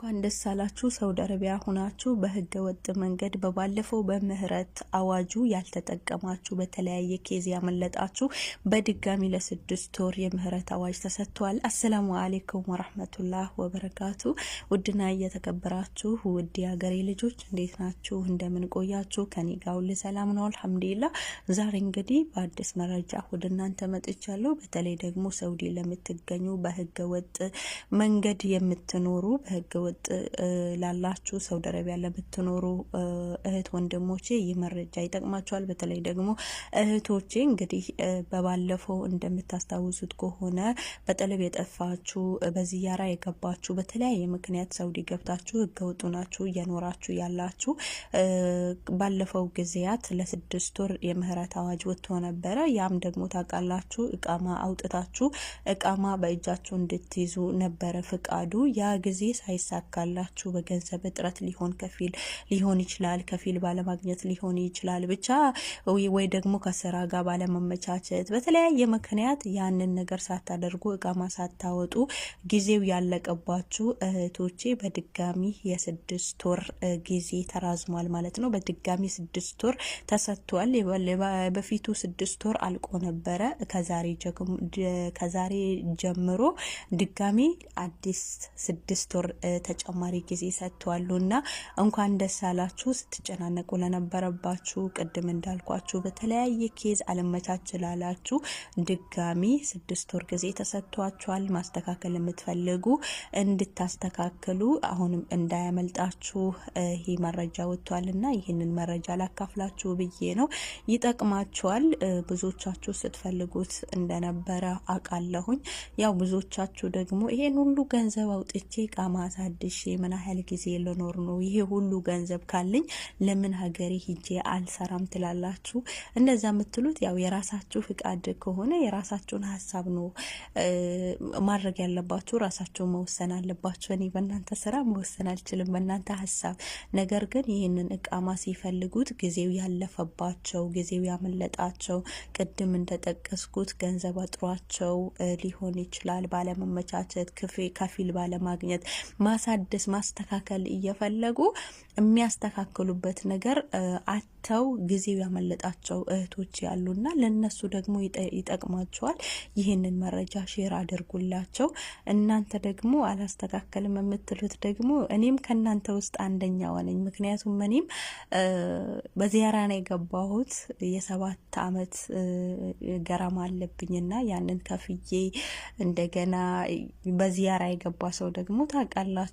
እንኳን ደስ አላችሁ ሳውዲ አረቢያ ሆናችሁ በህገ ወጥ መንገድ በባለፈው በምህረት አዋጁ ያልተጠቀማችሁ በተለያየ ኬዝ ያመለጣችሁ በድጋሚ ለ6 ወር የምህረት አዋጅ ተሰጥቷል። አሰላሙ አለይኩም ወራህመቱላህ ወበረካቱ። ውድና እየተከበራችሁ ውድ የሀገሬ ልጆች እንዴት ናችሁ? እንደምን ቆያችሁ? ከኔ ጋር ሁሉ ሰላም ነው አልሐምዱሊላህ። ዛሬ እንግዲህ በአዲስ መረጃ ወደ እናንተ መጥቻለሁ። በተለይ ደግሞ ሳውዲ ለምትገኙ በህገ ወጥ መንገድ የምትኖሩ በህገ ወጥ ላላችሁ ሳውዲ አረቢያ ለምትኖሩ እህት ወንድሞቼ ይህ መረጃ ይጠቅማችኋል። በተለይ ደግሞ እህቶቼ እንግዲህ በባለፈው እንደምታስታውሱት ከሆነ በጠለብ የጠፋችሁ በዚያራ የገባችሁ በተለያየ ምክንያት ሳውዲ ገብታችሁ ህገወጥ ናችሁ እየኖራችሁ ያላችሁ ባለፈው ጊዜያት ለ6 ወር የምህረት አዋጅ ወጥቶ ነበረ። ያም ደግሞ ታውቃላችሁ እቃማ አውጥታችሁ እቃማ በእጃችሁ እንድትይዙ ነበረ ፍቃዱ። ያ ጊዜ ሳይሳካላችሁ በገንዘብ እጥረት ሊሆን ይችላል፣ ከፊል ባለማግኘት ሊሆን ይችላል፣ ብቻ ወይ ደግሞ ከስራ ጋር ባለመመቻቸት በተለያየ ምክንያት ያንን ነገር ሳታደርጉ እቃማ ሳታወጡ ጊዜው ያለቀባችሁ እህቶቼ በድጋሚ የ6 ወር ጊዜ ተራዝሟል ማለት ነው። በድጋሚ 6 ወር ተሰጥቷል። በፊቱ 6 ወር አልቆ ነበረ። ከዛሬ ጀምሮ ድጋሚ አዲስ 6 ወር ተጨማሪ ጊዜ ሰጥቷሉና እንኳን ደስ አላችሁ። ስትጨናነቁ ለነበረባችሁ ቅድም እንዳልኳችሁ በተለያየ ኬዝ አለመቻችላላችሁ ድጋሚ 6 ወር ጊዜ ተሰጥቷችኋል። ማስተካከል የምትፈልጉ እንድታስተካክሉ አሁንም እንዳያመልጣችሁ ይሄ መረጃ ወጥቷልና ይሄንን መረጃ ላካፍላችሁ ብዬ ነው። ይጠቅማችኋል። ብዙዎቻችሁ ስትፈልጉት እንደነበረ አቃለሁኝ። ያው ብዙዎቻችሁ ደግሞ ይሄን ሁሉ ገንዘብ አውጥቼ ቃማ ሳድሼ ምን ያህል ጊዜ ልኖር ነው? ይሄ ሁሉ ገንዘብ ካለኝ ለምን ሀገሬ ሂጄ አልሰራም ትላላችሁ። እንደዛ የምትሉት ያው የራሳችሁ ፍቃድ ከሆነ የራሳችሁን ሀሳብ ነው ማድረግ ያለባችሁ፣ ራሳችሁ መወሰን አለባችሁ። እኔ በእናንተ ስራ መወሰን አልችልም፣ በእናንተ ሀሳብ። ነገር ግን ይሄንን እቃማ ሲፈልጉት ጊዜው ያለፈባቸው ጊዜው ያመለጣቸው ቅድም እንደጠቀስኩት ገንዘብ አጥሯቸው ሊሆን ይችላል፣ ባለመመቻቸት ከፊል ባለማግኘት ማሳደስ ማስተካከል እየፈለጉ የሚያስተካክሉበት ነገር አተው ጊዜው ያመለጣቸው እህቶች ያሉና ለነሱ ደግሞ ይጠቅማቸዋል። ይህንን መረጃ ሼር አድርጉላቸው። እናንተ ደግሞ አላስተካከልም የምትሉት ደግሞ እኔም ከናንተ ውስጥ አንደኛው ነኝ። ምክንያቱም እኔም በዚያራ ነው የገባሁት። የ7 አመት ገራማ አለብኝና ያንን ከፍዬ እንደገና በዚያራ የገባ ሰው ደግሞ ታውቃላችሁ